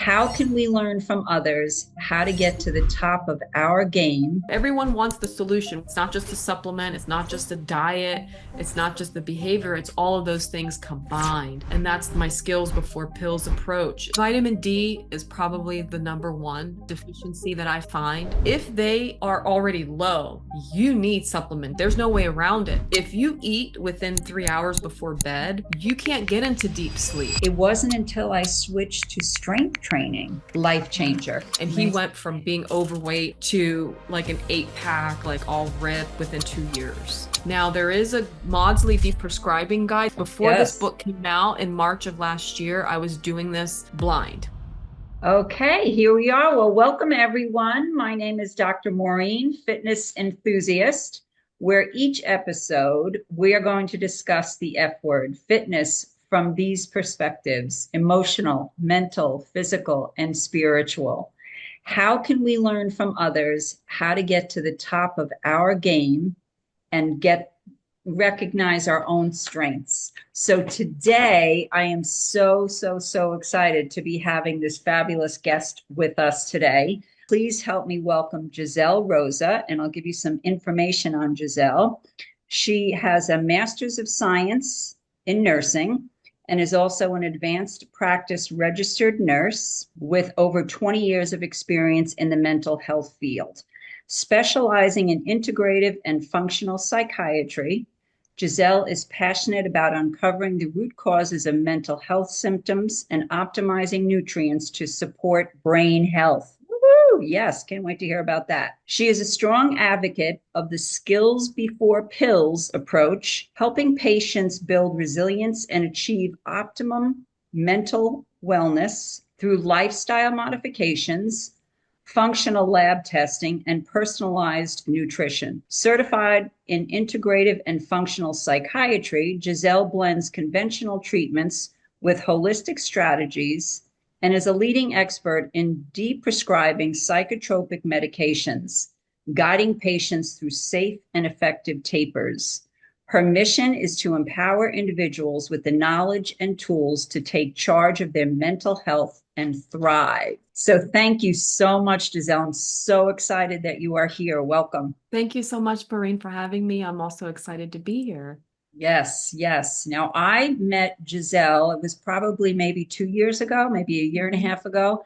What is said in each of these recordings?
How can we learn from others how to get to the top of our game? Everyone wants the solution. It's not just a supplement, it's not just a diet, it's not just the behavior, it's all of those things combined. And that's my skills before pills approach. Vitamin D is probably the number one deficiency that I find. If they are already low, you need supplement. There's no way around it. If you eat within 3 hours before bed, you can't get into deep sleep. It wasn't until I switched to strength training, life changer. And he went from being overweight to like an 8 pack, like all ripped within 2 years. Now there is a Maudsley Beef prescribing guide. Before this Yes. book came out in March of last year, I was doing this blind. Okay, here we are. Well, welcome everyone. My name is Dr. Maureen, fitness enthusiast, where each episode we are going to discuss the F word, fitness, from these perspectives: emotional, mental, physical, and spiritual. How can we learn from others how to get to the top of our game and recognize our own strengths? So today I am so excited to be having this fabulous guest with us today. Please help me welcome Jezel Rosa, and I'll give you some information on Jezel. She has a master's of science in nursing and is also an advanced practice registered nurse with over 20 years of experience in the mental health field. Specializing in integrative and functional psychiatry, Jezel is passionate about uncovering the root causes of mental health symptoms and optimizing nutrients to support brain health. Woo-hoo! Yes, can't wait to hear about that. She is a strong advocate of the skills before pills approach, helping patients build resilience and achieve optimum mental wellness through lifestyle modifications, functional lab testing, and personalized nutrition. Certified in integrative and functional psychiatry, Jezel blends conventional treatments with holistic strategies and is a leading expert in de-prescribing psychotropic medications, guiding patients through safe and effective tapers. Her mission is to empower individuals with the knowledge and tools to take charge of their mental health and thrive. So thank you so much, Jezel. I'm so excited that you are here. Welcome. Thank you so much, Maureen, for having me. I'm also excited to be here. Yes, yes. Now I met Jezel, it was probably maybe 2 years ago, maybe a year and a half ago.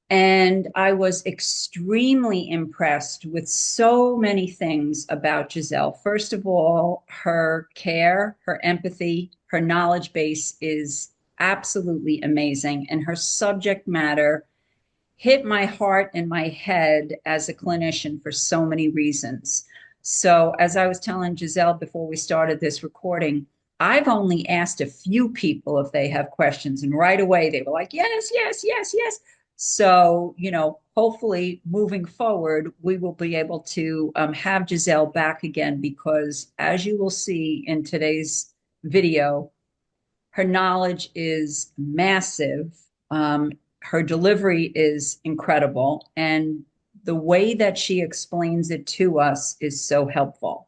And I was extremely impressed with so many things about Jezel. First of all, her care, her empathy, her knowledge base is absolutely amazing. And her subject matter hit my heart and my head as a clinician for so many reasons. So, as I was telling Jezel before we started this recording, I've only asked a few people if they have questions, and right away they were like, yes, yes, yes, yes. So, hopefully moving forward, we will be able to have Jezel back again because, as you will see in today's video, her knowledge is massive. Her delivery is incredible. And the way that she explains it to us is so helpful.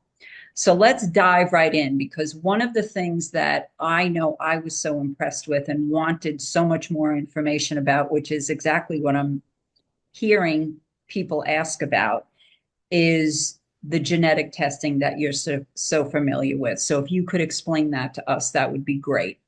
So let's dive right in because one of the things that I know I was so impressed with and wanted so much more information about, which is exactly what I'm hearing people ask about, is the genetic testing that you're so familiar with. So if you could explain that to us, that would be great.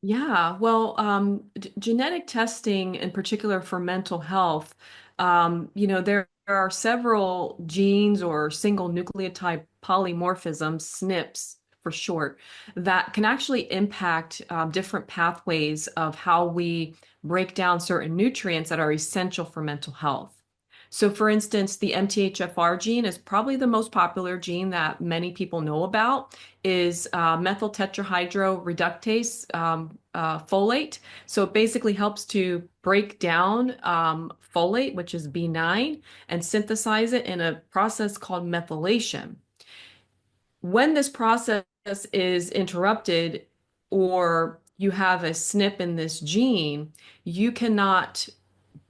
Yeah, well, genetic testing in particular for mental health, there are several genes or single nucleotide polymorphisms, SNPs for short, that can actually impact different pathways of how we break down certain nutrients that are essential for mental health. So, for instance, the MTHFR gene is probably the most popular gene that many people know about, is methyl tetrahydroreductase folate. So it basically helps to break down folate, which is B9, and synthesize it in a process called methylation. When this process is interrupted or you have a SNP in this gene, you cannot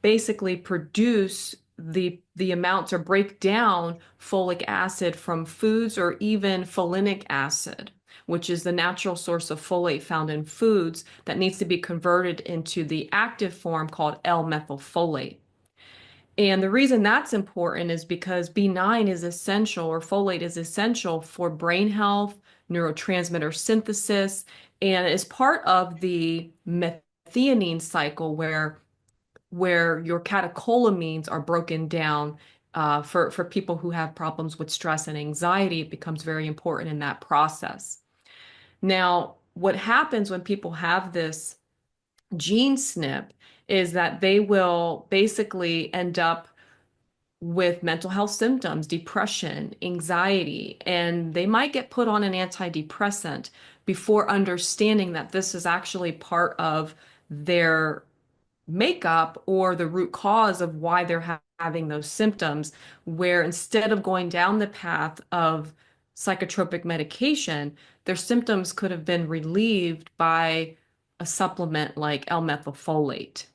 basically produce the amounts or break down folic acid from foods or even folinic acid. which is the natural source of folate found in foods that needs to be converted into the active form called L-methylfolate. And the reason that's important is because B9 is essential, or folate is essential for brain health, neurotransmitter synthesis, and is part of the methionine cycle where your catecholamines are broken down. For people who have problems with stress and anxiety, it becomes very important in that process. Now, what happens when people have this gene SNP is that they will basically end up with mental health symptoms, depression, anxiety, and they might get put on an antidepressant before understanding that this is actually part of their makeup or the root cause of why they're having those symptoms, where instead of going down the path of psychotropic medication, their symptoms could have been relieved by a supplement like L-methylfolate.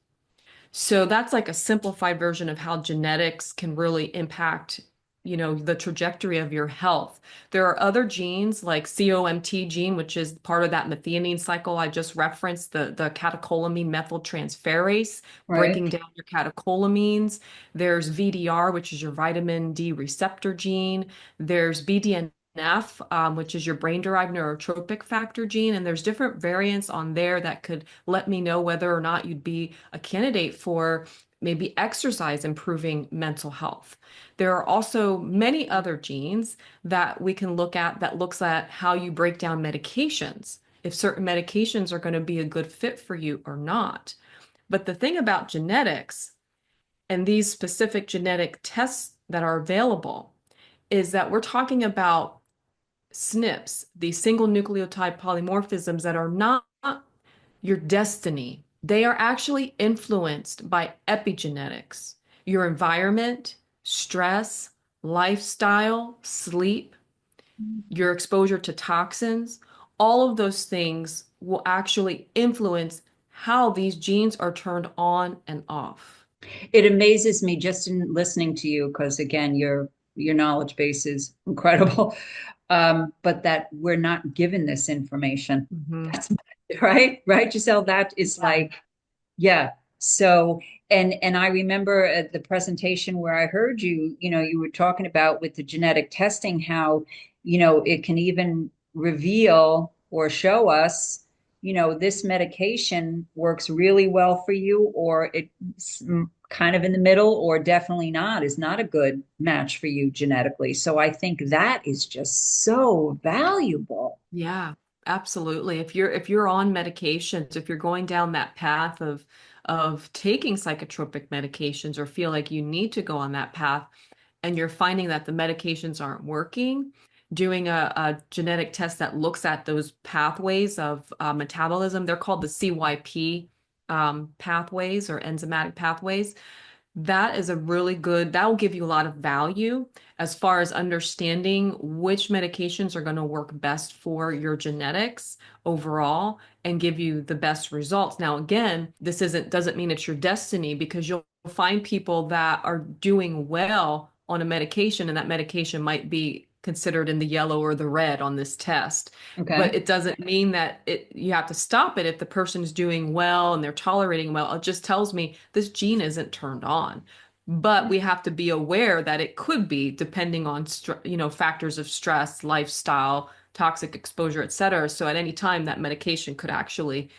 So that's like a simplified version of how genetics can really impact, the trajectory of your health. There are other genes like COMT gene, which is part of that methionine cycle I just referenced, the catecholamine methyltransferase, Right. breaking down your catecholamines. There's VDR, which is your vitamin D receptor gene. There's BDNF, which is your brain-derived neurotropic factor gene, and there's different variants on there that could let me know whether or not you'd be a candidate for maybe exercise improving mental health. There are also many other genes that we can look at that looks at how you break down medications, if certain medications are going to be a good fit for you or not. But the thing about genetics and these specific genetic tests that are available is that we're talking about SNPs, these single nucleotide polymorphisms that are not your destiny. They are actually influenced by epigenetics, your environment, stress, lifestyle, sleep, your exposure to toxins. All of those things will actually influence how these genes are turned on and off. It amazes me just in listening to you because again, your knowledge base is incredible. But that we're not given this information. Mhm. That's right, right, Giselle. That is like, yeah. So, and I remember at the presentation where I heard you, you were talking about with the genetic testing, how, it can even reveal or show us, this medication works really well for you, or it's kind of in the middle, or definitely not, is not a good match for you genetically. So I think that is just so valuable. Yeah, absolutely. If you're on medications, if you're going down that path of taking psychotropic medications or feel like you need to go on that path and you're finding that the medications aren't working, doing a genetic test that looks at those pathways of metabolism, they're called the CYP pathways or enzymatic pathways. That is a really good, that will give you a lot of value as far as understanding which medications are going to work best for your genetics overall and give you the best results. Now, again, this doesn't mean it's your destiny, because you'll find people that are doing well on a medication and that medication might be considered in the yellow or the red on this test. Okay. But it doesn't mean that you have to stop it if the person's doing well and they're tolerating well. It just tells me this gene isn't turned on. But we have to be aware that it could be, depending on factors of stress, lifestyle, toxic exposure, et cetera. So at any time, that medication could actually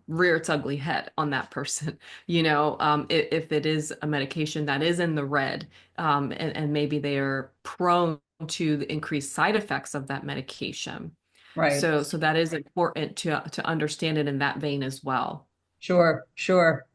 rear its ugly head on that person. If it is a medication that is in the red, and maybe they are prone to the increased side effects of that medication. Right. So that is important to understand it in that vein as well. Sure, sure.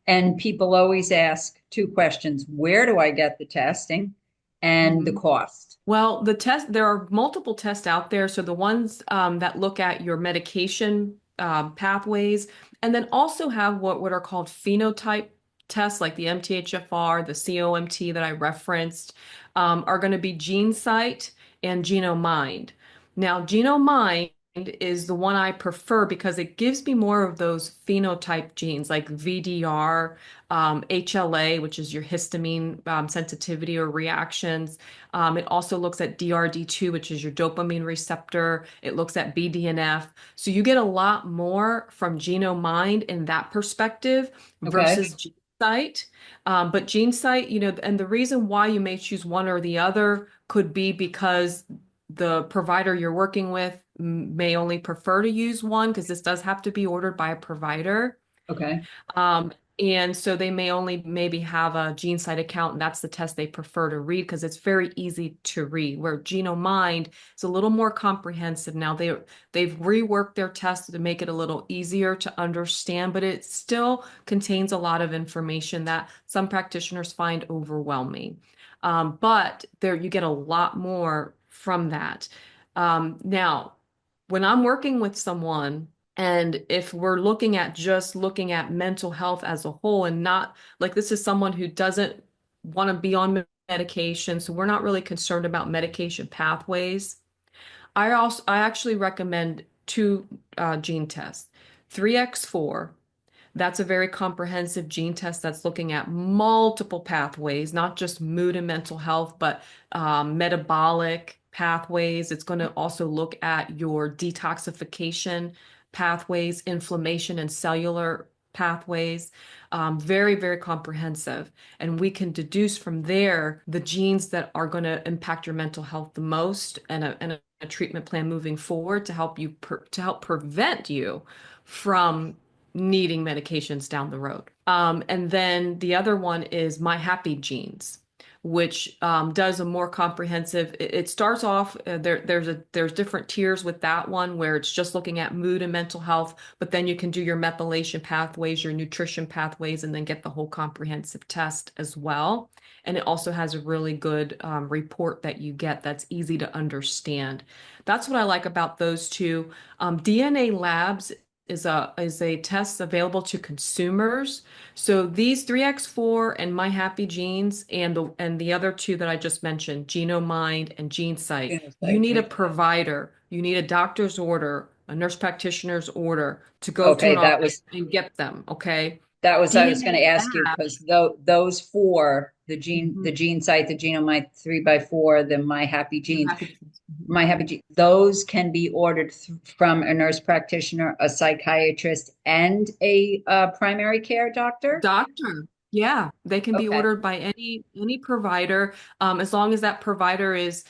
And people always ask two questions. Where do I get the testing? And the Mhm. cost. Well, there are multiple tests out there. So the ones that look at your medication pathways, and then also have what are called phenotype tests, like the MTHFR, the COMT that I referenced, are going to be GeneSight and GenoMind. Now, GenoMind is the one I prefer because it gives me more of those phenotype genes like VDR, HLA, which is your histamine sensitivity or reactions. It also looks at DRD2, which is your dopamine receptor. It looks at BDNF. So you get a lot more from GenoMind in that perspective Okay. versus GeneSight. But GeneSight, and the reason why you may choose one or the other could be because the provider you're working with may only prefer to use one because this does have to be ordered by a provider. Okay. Um, and so they may only maybe have a GeneSight account, and that's the test they prefer to read because it's very easy to read. Where GenoMind is a little more comprehensive. Now they've reworked their test to make it a little easier to understand, but it still contains a lot of information that some practitioners find overwhelming. But there you get a lot more from that. Now, when I'm working with someone, and if we're looking at mental health as a whole and not like this is someone who doesn't want to be on medication, so we're not really concerned about medication pathways. I actually recommend two gene tests, 3x4. That's a very comprehensive gene test that's looking at multiple pathways, not just mood and mental health, but metabolic pathways. It's going to also look at your detoxification pathways, inflammation and cellular pathways. Very, very comprehensive. And we can deduce from there the genes that are going to impact your mental health the most and a treatment plan moving forward to help to help prevent you from needing medications down the road. And then the other one is My Happy Genes, which does a more comprehensive. It starts off there's different tiers with that one where it's just looking at mood and mental health, but then you can do your methylation pathways, your nutrition pathways, and then get the whole comprehensive test as well. And it also has a really good report that you get that's easy to understand. That's what I like about those two. DNA Labs is a test available to consumers. So these 3x4 and My Happy Genes and the other two that I just mentioned, GenoMind and GeneSight, you Phenotype, need a right. provider, you need a doctor's order, a nurse practitioner's order to go to Okay, an office and get them, okay? I was going to DNA ask you Lab. because those four, Mhm. the gene site, the Genomite 3x4, the My Happy My Genes, Happy Genes. Mhm. My Happy Gene, those can be ordered from a nurse practitioner, a psychiatrist, and a primary care doctor. Doctor. Yeah, they can be Okay, ordered by any provider, as long as that provider is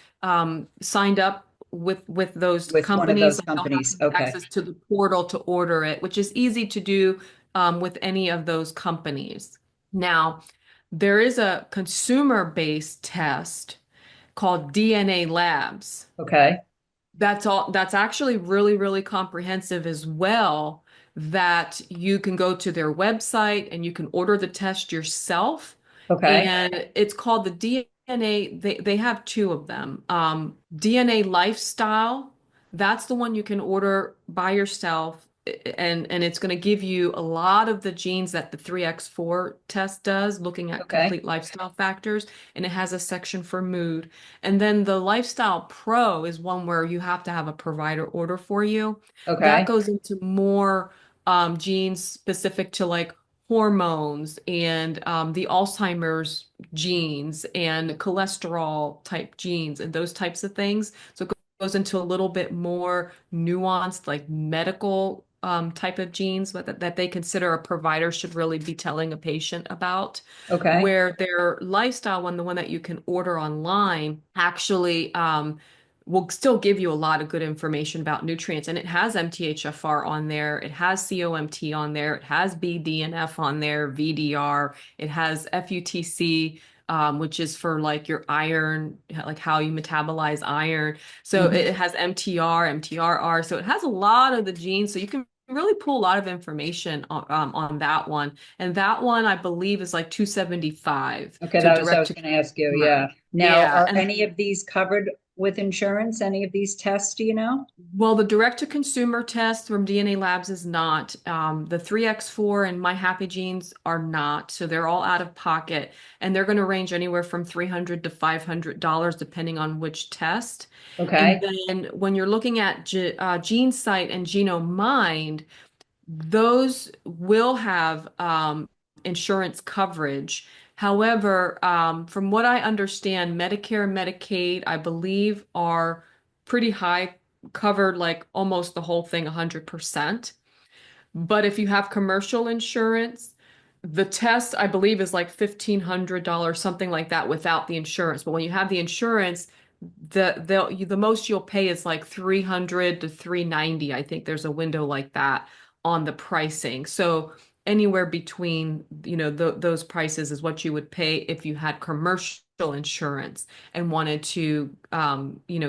signed up with those with one of companies. those Like they'll have companies. to have Okay, access to the portal to order it, which is easy to do with any of those companies. Now, there is a consumer-based test called DNA Labs. okay, That's actually really, really comprehensive as well, that you can go to their website and you can order the test yourself. okay, And it's called the DNA, they have two of them. DNA Lifestyle, that's the one you can order by yourself. And it's going to give you a lot of the genes that the 3x4 test does, looking at okay, complete lifestyle factors. And it has a section for mood. And then the Lifestyle Pro is one where you have to have a provider order for you. That okay, goes into more genes specific to like hormones and the Alzheimer's genes and cholesterol type genes and those types of things. So it goes into a little bit more nuanced, like medical type of genes that they consider a provider should really be telling a patient about, okay, where their lifestyle one, the one that you can order online, actually will still give you a lot of good information about nutrients. And it has MTHFR on there, it has COMT on there, it has BDNF on there, VDR, it has FUTC. Which is for like your iron, like how you metabolize iron. So hmm, it has MTR, MTRR. So it has a lot of the genes. So you can really pull a lot of information on that one. And that one, I believe, is like 275. okay. So That was I direct was to going to ask you. consumer. Yeah. Now, Yeah. are And any of these covered? with insurance, any of these tests, do you know? Well, the direct-to-consumer test from DNA Labs is not. The 3X4 and My Happy Genes are not. So they're all out of pocket. And they're going to range anywhere from $300 to $500, depending on which test. And Okay. then when you're looking at GeneSight and GenoMind, those will have insurance coverage. However, from what I understand, Medicare and Medicaid, I believe, are pretty high, covered like almost the whole thing, 100%. But if you have commercial insurance, the test, I believe, is like $1,500, something like that, without the insurance. But when you have the insurance, the most you'll pay is like 300 to 390. I think there's a window like that on the pricing. So anywhere between, those prices is what you would pay if you had commercial insurance and wanted to,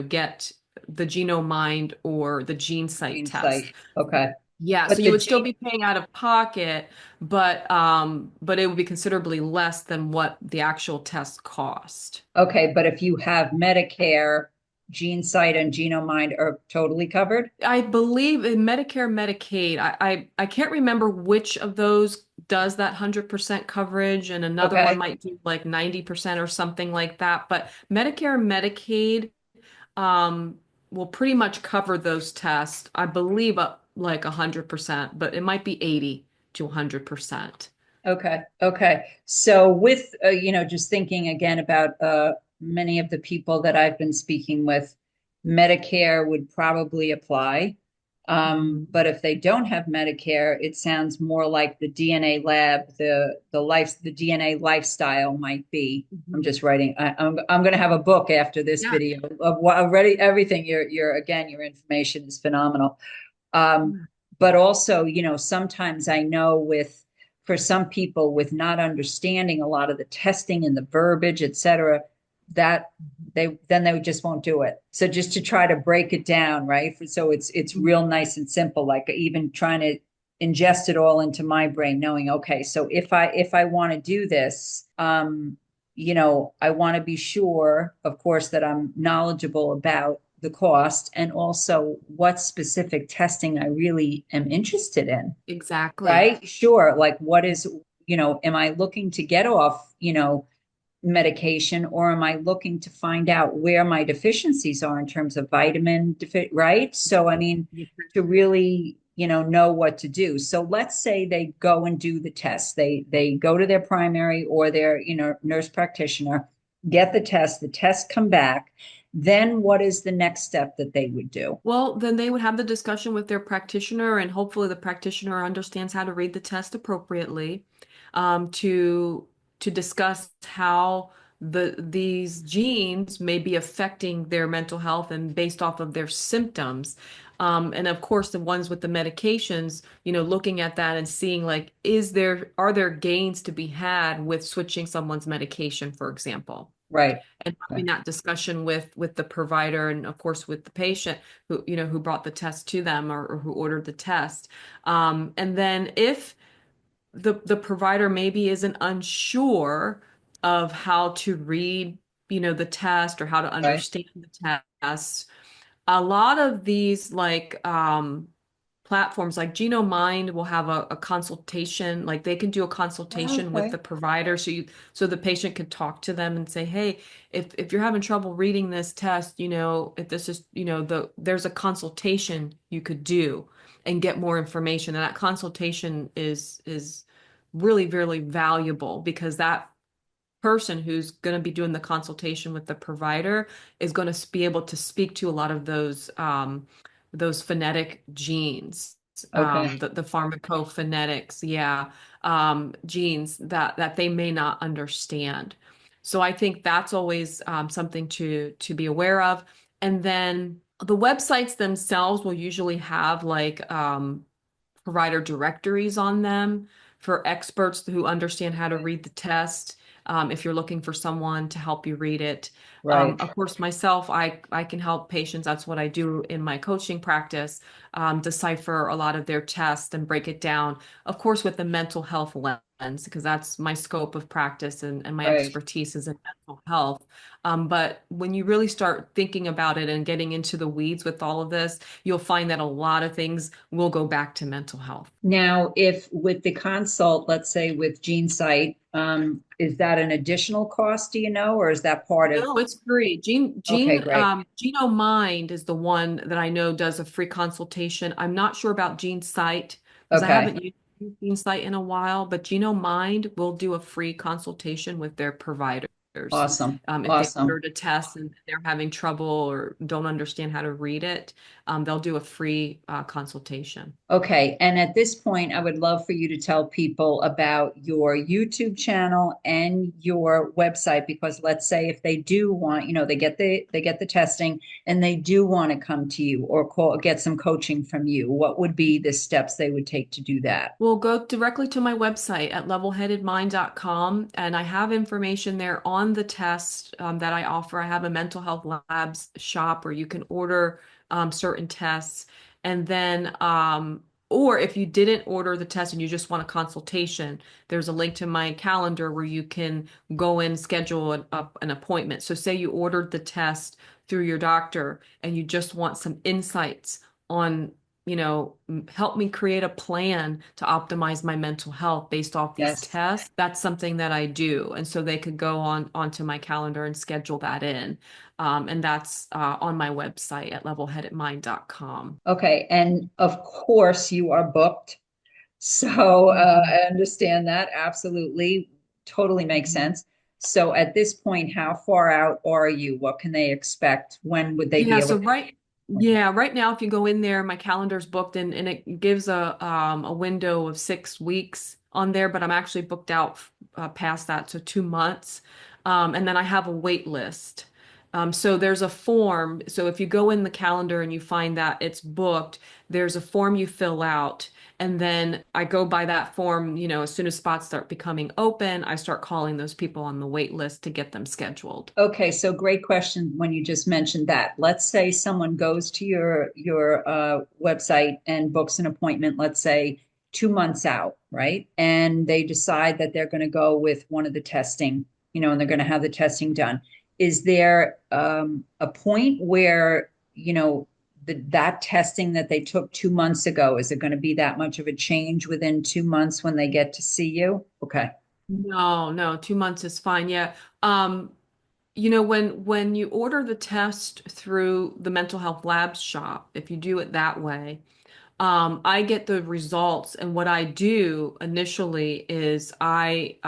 get the GenoMind or the GeneSight Gene test. site. Okay. Yeah, so But you the would still gene, be paying out of pocket, but it would be considerably less than what the actual test cost. okay, but if you have Medicare, gene site and Genomind are totally covered? I believe in Medicare, Medicaid, I can't remember which of those does that 100% coverage, and another one Okay. might do like 90% or something like that. But Medicare and Medicaid um, will pretty much cover those tests. I believe like 100%, but it might be 80 to 100%. Okay, okay. So with just thinking again about many of the people that I've been speaking with, Medicare would probably apply. Mhm. But if they don't have Medicare, it sounds more like the DNA lab, the DNA lifestyle might be. I'm Mhm. just writing. I'm going to have a book after this Yeah. video of what already everything. Your information is phenomenal. Um, Yeah. but also, sometimes I know for some people with not understanding a lot of the testing and the verbiage, et cetera, that they just won't do it. So just to try to break it down, right? So it's Mhm. real nice and simple, like even trying to ingest it all into my brain, knowing, okay, so if I want to do this, I want to be sure, of course, that I'm knowledgeable about the cost and also what specific testing I really am interested in, Exactly. right? Sure. Like what is, am I looking to get off, medication, or am I looking to find out where my deficiencies are in terms of right? So, I mean, Yeah. to really, know what to do. So let's say they go and do the test. They go to their primary or their, nurse practitioner, get the test come back. Then what is the next step that they would do? Well, then they would have the discussion with their practitioner, and hopefully the practitioner understands how to read the test appropriately, to discuss how these genes may be affecting their mental health and based off of their symptoms. And of course, the ones with the medications, looking at that and seeing like, are there gains to be had with switching someone's medication, for example? Right. And Okay. having that discussion with the provider and of course with the patient who brought the test to them, or who ordered the test. And then if the provider maybe isn't unsure of how to read, the test, or how to Right. understand the test, a lot of these like platforms like GenoMind will have a consultation, like they can do a consultation with Okay. the provider, so the patient can talk to them and say, hey, if you're having trouble reading this test, if this is, there's a consultation you could do and get more information. And that consultation is really, really valuable, because that person who's going to be doing the consultation with the provider is going to be able to speak to a lot of those phonetic genes, Okay. the pharmacophonetics, yeah, genes that they may not understand. So I think that's always something to be aware of. And then the websites themselves will usually have like provider directories on them for experts who understand how to Okay. read the test. If you're looking for someone to help you read it. Right. Of course, myself, I can help patients. That's what I do in my coaching practice, decipher a lot of their tests and break it down, of course, with the mental health because that's my scope of practice and my Right. expertise is in mental health. But when you really start thinking about it and getting into the weeds with all of this, you'll find that a lot of things will go back to mental health. Now, if with the consult, let's say with GeneSight, is that an additional cost, do you know, or is that part of? No, it's free. Okay, great. Geno Mind is the one that I know does a free consultation. I'm not sure about Gene Sight because I Okay, haven't used Gene Sight in a while, but Geno Mind will do a free consultation with their providers. awesome, If they awesome. ordered a test and they're having trouble or don't understand how to read it, they'll do a free consultation. Okay, and at this point, I would love for you to tell people about your YouTube channel and your website because let's say if they do want, they get the testing and they do want to come to you or call get some coaching from you, what would be the steps they would take to do that? Well, go directly to my website at levelheadedmind.com, and I have information there on the test that I offer. I have a mental health labs shop where you can order certain tests. And then, or if you didn't order the test and you just want a consultation, there's a link to my calendar where you can go and schedule an appointment. So, say you ordered the test through your doctor and you just want some insights on help me create a plan to optimize my mental health based off these Yes. tests. That's something that I do. And so they could go onto my calendar and schedule that in. And that's on my website at levelheadedmind.com. Okay, and of course you are booked. So Mhm. I understand that absolutely, totally makes Mhm. sense. So at this point, how far out are you? What can they expect? When would they be Yeah, able so to? right now if you go in there, my calendar's booked and it gives a window of 6 weeks on there, but I'm actually booked out past that, so 2 months. And then I have a wait list. So there's a form. So if you go in the calendar and you find that it's booked, there's a form you fill out. And then I go by that form, as soon as spots start becoming open, I start calling those people on the wait list to get them scheduled. Okay, so great question when you just mentioned that. Let's say someone goes to your website and books an appointment, let's say 2 months out, right? And they decide that they're going to go with one of the testing, and they're going to have the testing done. Is there a point where, that testing that they took 2 months ago, is it going to be that much of a change within 2 months when they get to see you? Okay. No, no, 2 months is fine. Yeah. Um, when you order the test through the mental health labs shop, if you do it that way, I get the results, and what I do initially is I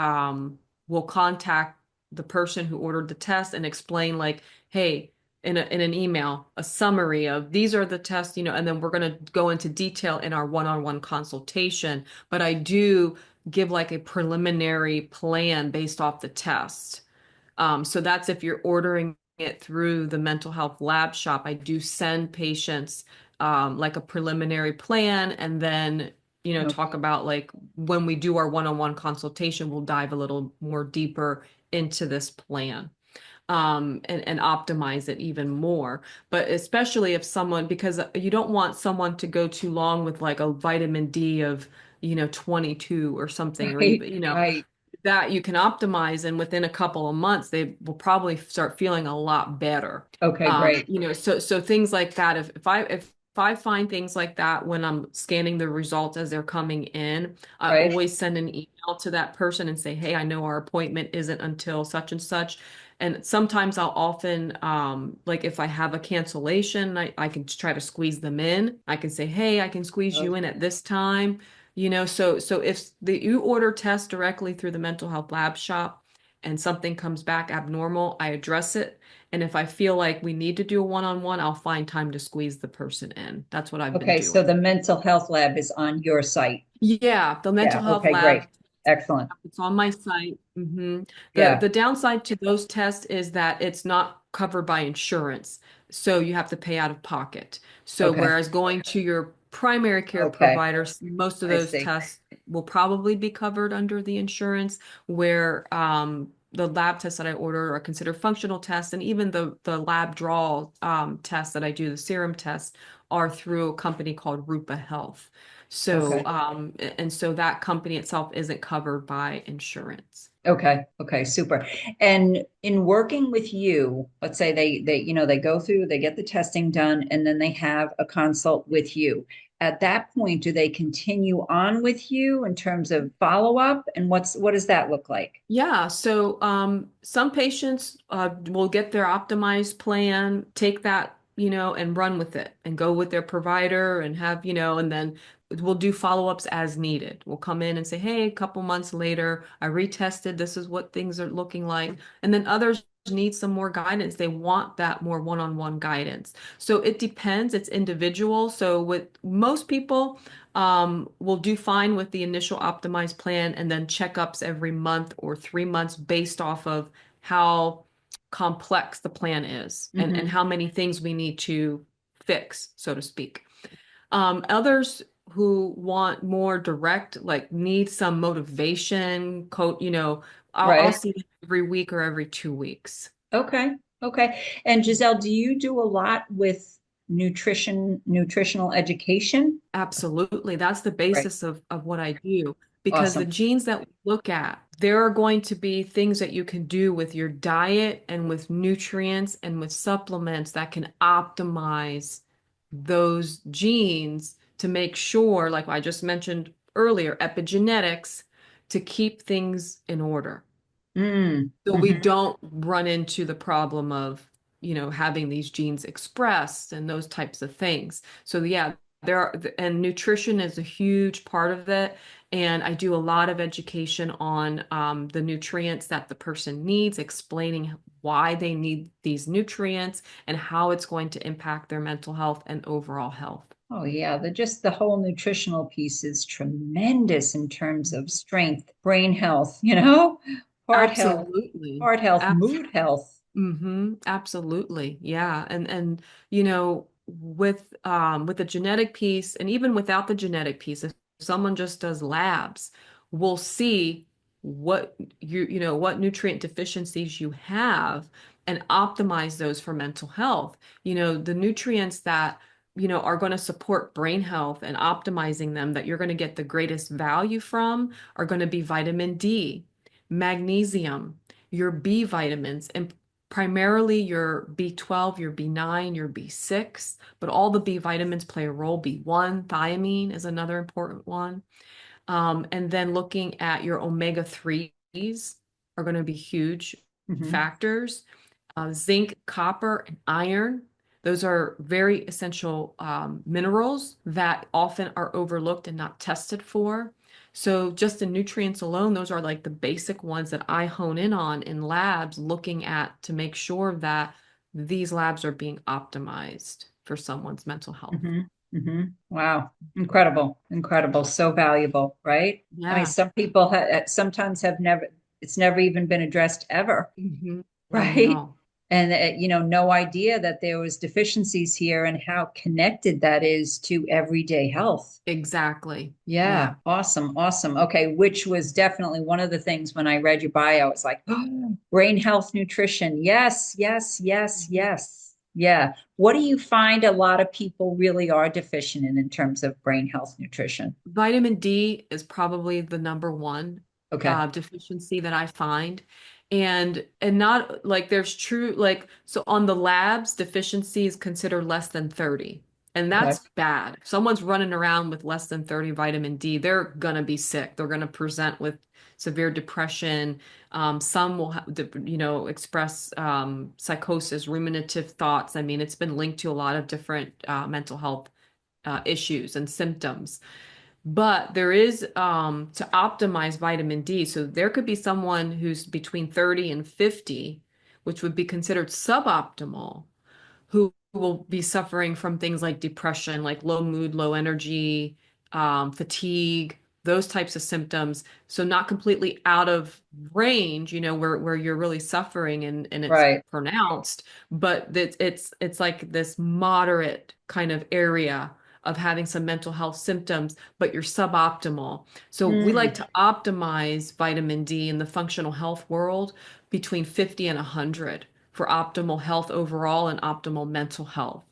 will contact the person who ordered the test and explain like, hey, in an email, a summary of these are the tests, and then we're going to go into detail in our one-on-one consultation. But I do give like a preliminary plan based off the test. So that's if you're ordering it through the mental health lab shop. I do send patients like a preliminary plan and then, talk Okay. about like when we do our one-on-one consultation, we'll dive a little more deeper into this plan and optimize it even more. But especially if someone, because you don't want someone to go too long with like a vitamin D of, 22 or something, or Right, even, right. that you can optimize and within a couple of months they will probably start feeling a lot better. Okay, great. So things like that, if I find things like that when I'm scanning the results as they're coming in, I Right. always send an email to that person and say, hey, I know our appointment isn't until such and such. And sometimes I'll often, like if I have a cancellation, I can try to squeeze them in. I can say, hey, I can squeeze you in Okay. at this time. So if you order tests directly through the mental health lab shop and something comes back abnormal, I address it. And if I feel like we need to do a one-on-one, I'll find time to squeeze the person in. That's what I've been Okay, so doing. the mental health lab is on your site. Yeah, the mental Yeah, health okay, great. lab, Excellent. it's on my site. The Yeah. the downside to those tests is that it's not covered by insurance, so you have to pay out of pocket. So Okay. whereas going to your primary care Okay. providers, most of I those see. tests will probably be covered under the insurance, where the lab tests that I order are considered functional tests, and even the lab draw tests that I do, the serum tests, are through a company called Rupa Health. So, Okay. and so that company itself isn't covered by insurance. Okay. Okay. Super. And in working with you, let's say they go through, they get the testing done, and then they have a consult with you. At that point, do they continue on with you in terms of follow-up? And what does that look like? Yeah, so some patients will get their optimized plan, take that, and run with it and go with their provider and have, and then we'll do follow-ups as needed. We'll come in and say, hey, a couple months later, I retested, this is what things are looking like. And then others need some more guidance. They want that more one-on-one guidance. So it depends, it's individual. So with most people, we'll do fine with the initial optimized plan and then checkups every month or 3 months based off of how complex the plan is and Hmm. how many things we need to fix, so to speak. Others who want more direct, like need some motivation, I'll Right. see them every week or every 2 weeks. Okay. Okay. And Giselle, do you do a lot with nutritional education? Absolutely. That's the Right. basis of what I do because the Awesome. genes that we look at, there are going to be things that you can do with your diet and with nutrients and with supplements that can optimize those genes to make sure, like I just mentioned earlier, epigenetics, to keep things in order. Mm. So we Hmm. don't run into the problem of, having these genes expressed and those types of things. So yeah, and nutrition is a huge part of it. And I do a lot of education on the nutrients that the person needs, explaining why they need these nutrients and how it's going to impact their mental health and overall health. Oh yeah, just the whole nutritional piece is tremendous in terms of strength, brain health, heart health, Absolutely. heart health, mood health. Absolutely. Yeah. And with the genetic piece and even without the genetic piece, if someone just does labs, we'll see what what nutrient deficiencies you have and optimize those for mental health. The nutrients that are going to support brain health and optimizing them that you're going to get the greatest value from are going to be vitamin D, magnesium, your B vitamins, and primarily your B12, your B9, your B6, but all the B vitamins play a role. B1, thiamine is another important one. And then looking at your omega 3s are going to be huge Hmm. factors. Zinc, copper, and iron. Those are very essential minerals that often are overlooked and not tested for. So just the nutrients alone, those are like the basic ones that I hone in on in labs, looking at to make sure that these labs are being optimized for someone's mental health. Hmm. Hmm. Wow. Incredible. Incredible. So valuable, right? I mean, Yeah. some people sometimes have never, it's never even been addressed ever. I Right? know. And no idea that there was deficiencies here and how connected that is to everyday health. Exactly. Yeah, Yeah. awesome, awesome. Okay, which was definitely one of the things when I read your bio, it's like, oh, brain health nutrition. Yes, yes, yes, Mhm. yes. Yeah. What do you find a lot of people really are deficient in terms of brain health nutrition? Vitamin D is probably the number one Okay. deficiency that I find. And not like there's true like so on the labs, deficiency is considered less than 30. And Okay. that's bad. If someone's running around with less than 30 vitamin D, they're gonna be sick. They're gonna present with severe depression. Some will have, express psychosis, ruminative thoughts. I mean, it's been linked to a lot of different mental health issues and symptoms. But there is to optimize vitamin D. So there could be someone who's between 30 and 50, which would be considered suboptimal, who will be suffering from things like depression, like low mood, low energy, fatigue, those types of symptoms. So not completely out of range, where you're really suffering and it's Right. pronounced, but it's like this moderate kind of area of having some mental health symptoms, but you're suboptimal. So we like Mm. to optimize vitamin D in the functional health world between 50 and 100 for optimal health overall and optimal mental health.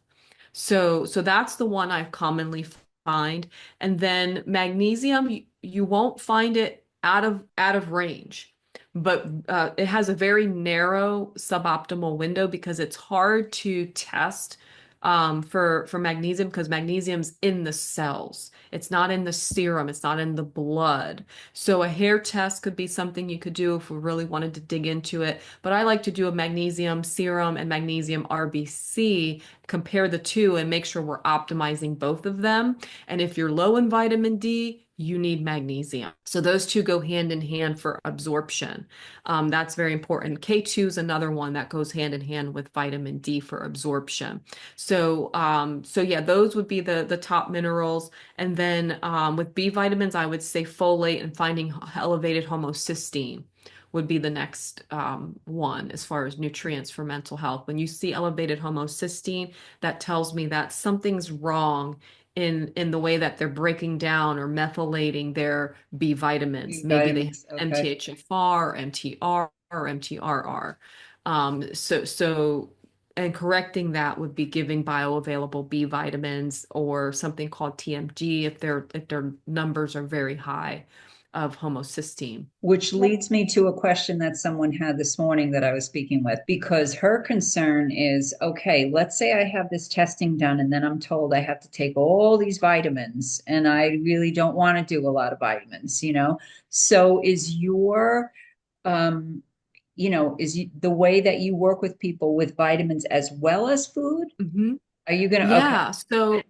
So that's the one I commonly find. And then magnesium, you won't find it out of range. But it has a very narrow suboptimal window because it's hard to test for magnesium because magnesium's in the cells. It's not in the serum. It's not in the blood. So a hair test could be something you could do if we really wanted to dig into it. But I like to do a magnesium serum and magnesium RBC, compare the two and make sure we're optimizing both of them. And if you're low in vitamin D, you need magnesium. So those two go hand in hand for absorption. That's very important. K2 is another one that goes hand in hand with vitamin D for absorption. So yeah, those would be the top minerals. And then with B vitamins, I would say folate and finding elevated homocysteine would be the next one as far as nutrients for mental health. When you see elevated homocysteine, that tells me that something's wrong in the way that they're breaking down or methylating their B vitamins. B Maybe they have vitamins. Okay. MTHFR, MTR, or MTRR. And correcting that would be giving bioavailable B vitamins or something called TMG if their numbers are very high of homocysteine. Which leads me to a question that someone had this morning that I was speaking with, because her concern is, okay, let's say I have this testing done and then I'm told I have to take all these vitamins and I really don't want to do a lot of vitamins, you know? So is your, um, the way that you work with people with vitamins as well as food? Mhm. Are you going to, okay. Yeah, so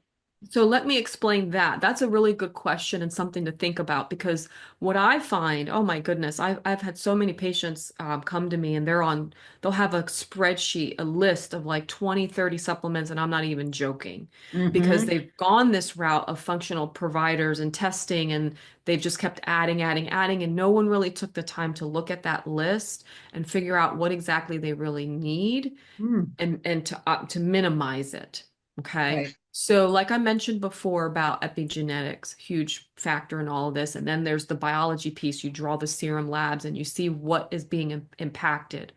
let me explain that. That's a really good question and something to think about because what I find, oh my goodness, I've had so many patients come to me and they'll have a spreadsheet, a list of like 20, 30 supplements, and I'm not even joking because Mm-hmm. they've gone this route of functional providers and testing and they've just kept adding, adding, adding, and no one really took the time to look at that list and figure out what exactly they really need Mm, and to minimize it. Okay. right, So, like I mentioned before about epigenetics, huge factor in all of this. And then there's the biology piece. You draw the serum labs and you see what is being impacted.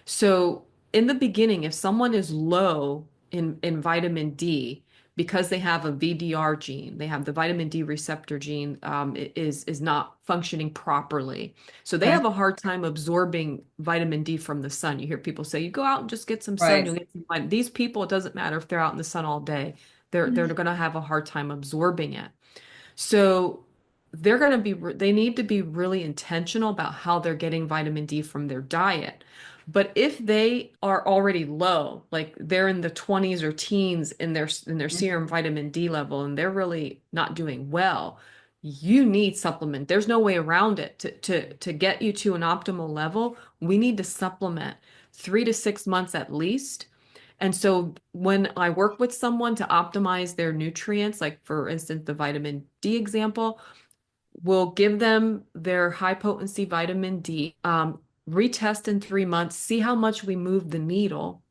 So, in the beginning, if someone is low in vitamin D because they have a VDR gene, they have the vitamin D receptor gene is not functioning properly. So they okay, have a hard time absorbing vitamin D from the sun. You hear people say, you go out and just get some sun, right. you'll get some vitamin. These people, it doesn't matter if they're out in the sun all day, they're going to have a hard time absorbing it. So they need to be really intentional about how they're getting vitamin D from their diet. But if they are already low, like they're in the 20s or teens in their serum Mhm. vitamin D level and they're really not doing well, you need supplement. There's no way around it. To get you to an optimal level, we need to supplement 3 to 6 months at least. And so when I work with someone to optimize their nutrients, like for instance, the vitamin D example, we'll give them their high potency vitamin D, retest in 3 months, see how much we move the needle,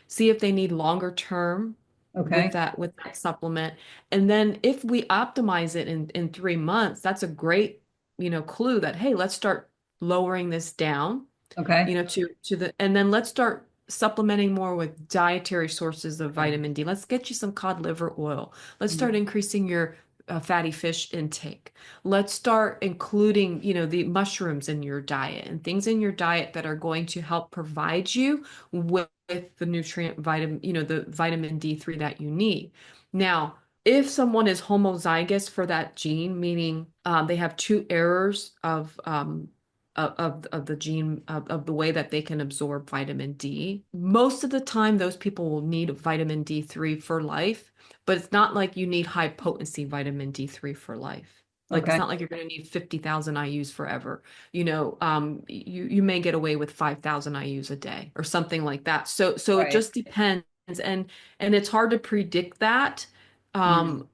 see if they need longer term with Okay, that supplement. And then if we optimize it in 3 months, that's a great, clue that, hey, let's start lowering this down okay. to the, and then let's start supplementing more with dietary sources of Right. vitamin D. Let's get you some cod liver oil. Let's start Mhm. increasing your fatty fish intake. Let's start including, the mushrooms in your diet and things in your diet that are going to help provide you with the nutrient vitamin, the vitamin D3 that you need. Now, if someone is homozygous for that gene, meaning they have two errors of the gene of the way that they can absorb vitamin D. Most of the time, those people will need vitamin D3 for life, but it's not like you need high potency vitamin D3 for life. Like it's Okay, not like you're going to need 50,000 IUs forever. You may get away with 5,000 IUs a day or something like that. So it right. just depends, and it's hard to predict that. Mm,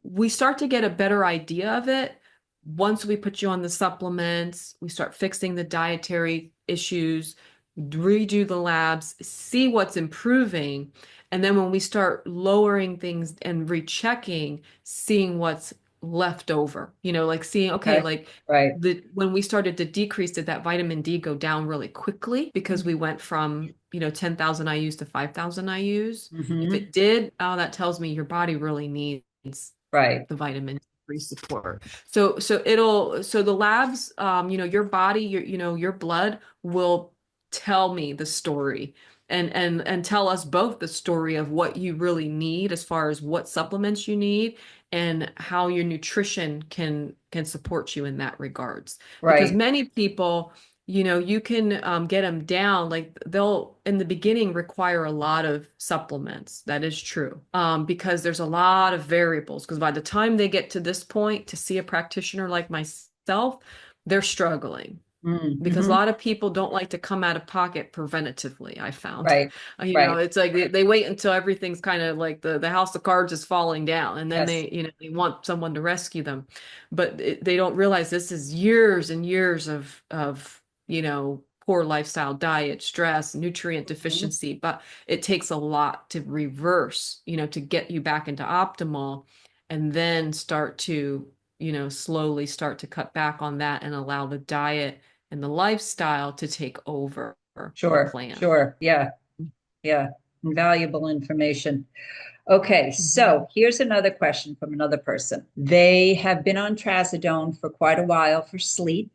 We start to get a better idea of it once we put you on the supplements, we start fixing the dietary issues, redo the labs, see what's improving. And then when we start lowering things and rechecking, seeing what's left over, like seeing, okay, okay, like right. when we started to decrease, did that vitamin D go down really quickly because we went from, 10,000 IUs to 5,000 IUs? If Mm-hmm. it did, oh, that tells me your body really needs Right. the vitamin D3 support. So the labs, your body, your blood will tell me the story and tell us both the story of what you really need as far as what supplements you need and how your nutrition can support you in that regards. Because Right. many people, you can get them down. Like they'll, in the beginning, require a lot of supplements. That is true. Because there's a lot of variables. Because by the time they get to this point to see a practitioner like myself, they're struggling because a Mm-hmm. lot of people don't like to come out of pocket preventatively, I found. Right. Right. It's like they wait until everything's kind of like the house of cards is falling down and then Yes. they want someone to rescue them. But they don't realize this is years and years of, poor lifestyle, diet, stress, nutrient Mhm. deficiency, but it takes a lot to reverse, to get you back into optimal and then start to, slowly start to cut back on that and allow the diet and the lifestyle to take over the Sure. plan. Sure. Yeah. Yeah. Invaluable information. Okay, Mhm. so here's another question from another person. They have been on trazodone for quite a while for sleep,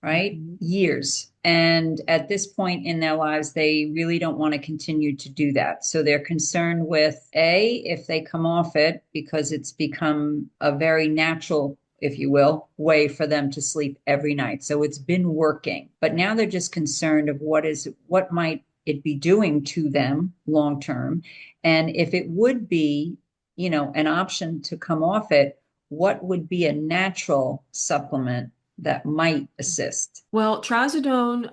right? Mhm. Years. And at this point in their lives, they really don't want to continue to do that. So they're concerned with A, if they come off it, because it's become a very natural, if you will, way for them to sleep every night. So it's been working. But now they're just concerned of what might it be doing to them long term. And if it would be, an option to come off it, what would be a natural supplement that might assist? Well, trazodone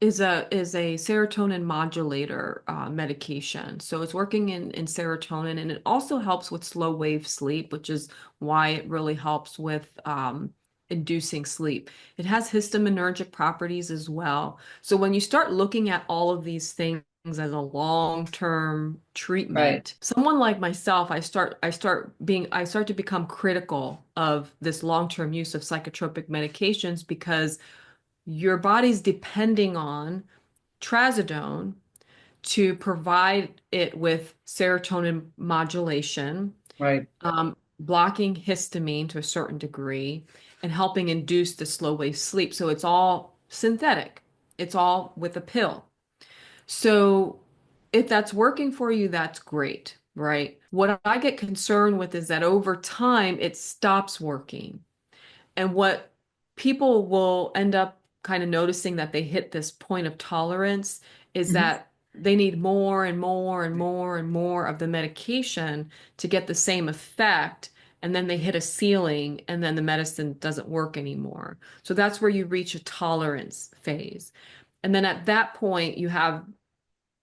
is a serotonin modulator medication. So it's working in serotonin, and it also helps with slow wave sleep, which is why it really helps with inducing sleep. It has histaminergic properties as well. So when you start looking at all of these things as a long-term Right. treatment, someone like myself, I start to become critical of this long-term use of psychotropic medications because your body's depending on trazodone to provide it with serotonin modulation, Right. blocking histamine to a certain degree, and helping induce the slow wave sleep. So it's all synthetic. It's all with a pill. So if that's working for you, that's great, right? What I get concerned with is that over time it stops working. And what people will end up kind of noticing that they hit this point of tolerance is Mhm. that they need more and more and more and more of the medication to get the same effect. And then they hit a ceiling and then the medicine doesn't work anymore. So that's where you reach a tolerance phase. And then at that point, you have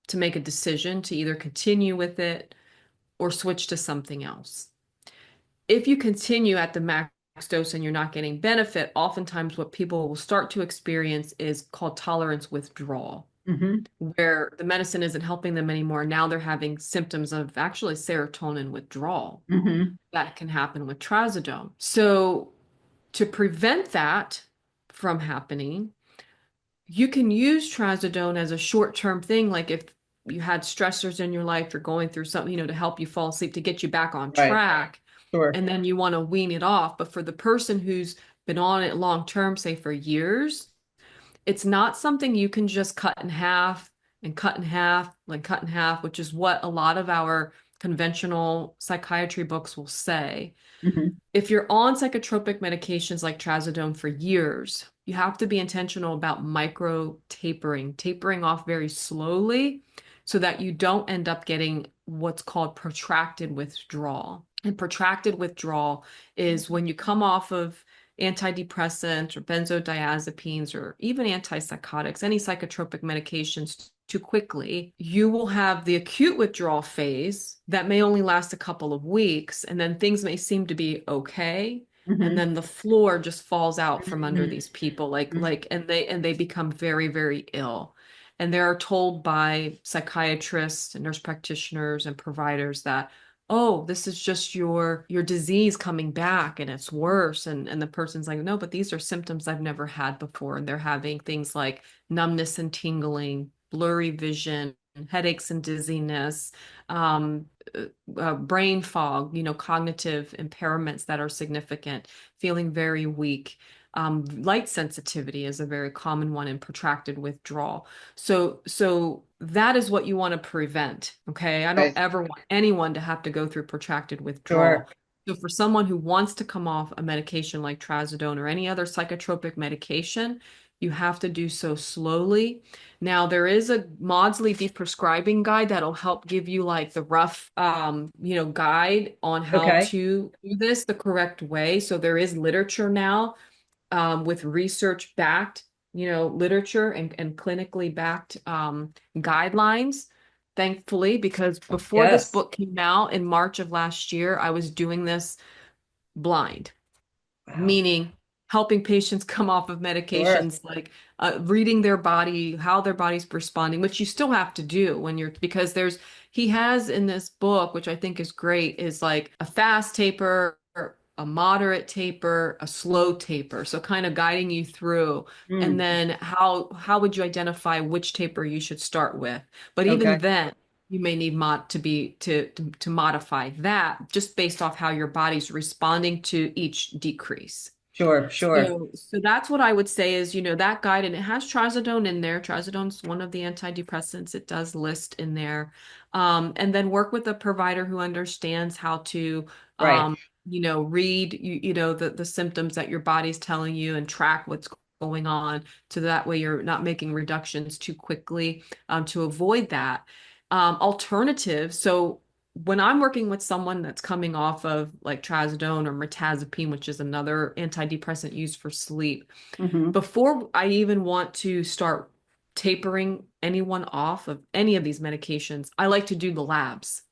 to make a decision to either continue with it or switch to something else. If you continue at the max dose and you're not getting benefit, oftentimes what people will start to experience is called tolerance withdrawal, Mhm. where the medicine isn't helping them anymore. Now they're having symptoms of actually serotonin withdrawal Mhm. that can happen with trazodone. So to prevent that from happening, you can use trazodone as a short-term thing, like if you had stressors in your life, you're going through something, to help you fall asleep, to get you back on Right. track, Sure. and then you want to wean it off. But for the person who's been on it long term, say for years, it's not something you can just cut in half and cut in half, like cut in half, which is what a lot of our conventional psychiatry books will say. Mhm. If you're on psychotropic medications like trazodone for years, you have to be intentional about micro tapering, tapering off very slowly so that you don't end up getting what's called protracted withdrawal. And protracted withdrawal is when you come off of antidepressants or benzodiazepines or even antipsychotics, any psychotropic medications too quickly, you will have the acute withdrawal phase that may only last a couple of weeks, and then things may seem to be okay. And Mhm. then the floor just falls out from under Mhm. these people, like Mhm. and they become very, very ill. And they're told by psychiatrists and nurse practitioners and providers that, oh, this is just your disease coming back and it's worse. And the person's like, no, but these are symptoms I've never had before. And they're having things like numbness and tingling, blurry vision, headaches and dizziness, um, brain fog, cognitive impairments that are significant, feeling very weak. Light sensitivity is a very common one in protracted withdrawal. So that is what you want to prevent. Okay. I don't Right. ever want anyone to have to go through protracted Sure. withdrawal. So for someone who wants to come off a medication like trazodone or any other psychotropic medication, you have to do so slowly. Now, there is a Maudsley deprescribing guide that'll help give you like the rough, guide on how Okay. to do this the correct way. So there is literature now with research backed, literature and clinically backed guidelines, thankfully, because before this Yes. book came out in March of last year, I was doing this blind, Wow. meaning helping patients come off of Sure. medications, like reading their body, how their body's responding, which you still have to do when you're, because he has in this book, which I think is great, is like a fast taper, a moderate taper, a slow taper. So kind of guiding you through. And Mm. then how would you identify which taper you should start with? But even Okay. then, you may need to modify that just based off how your body's responding to each decrease. Sure. Sure. So that's what I would say is, that guide, and it has trazodone in there. Trazodone's one of the antidepressants. It does list in there. And then work with a provider who understands how to, Right. read, the symptoms that your body's telling you and track what's going on. So that way you're not making reductions too quickly, to avoid that. Alternative. So when I'm working with someone that's coming off of like trazodone or mirtazapine, which is another antidepressant used for sleep, Hmm. before I even want to start tapering anyone off of any of these medications, I like to do the labs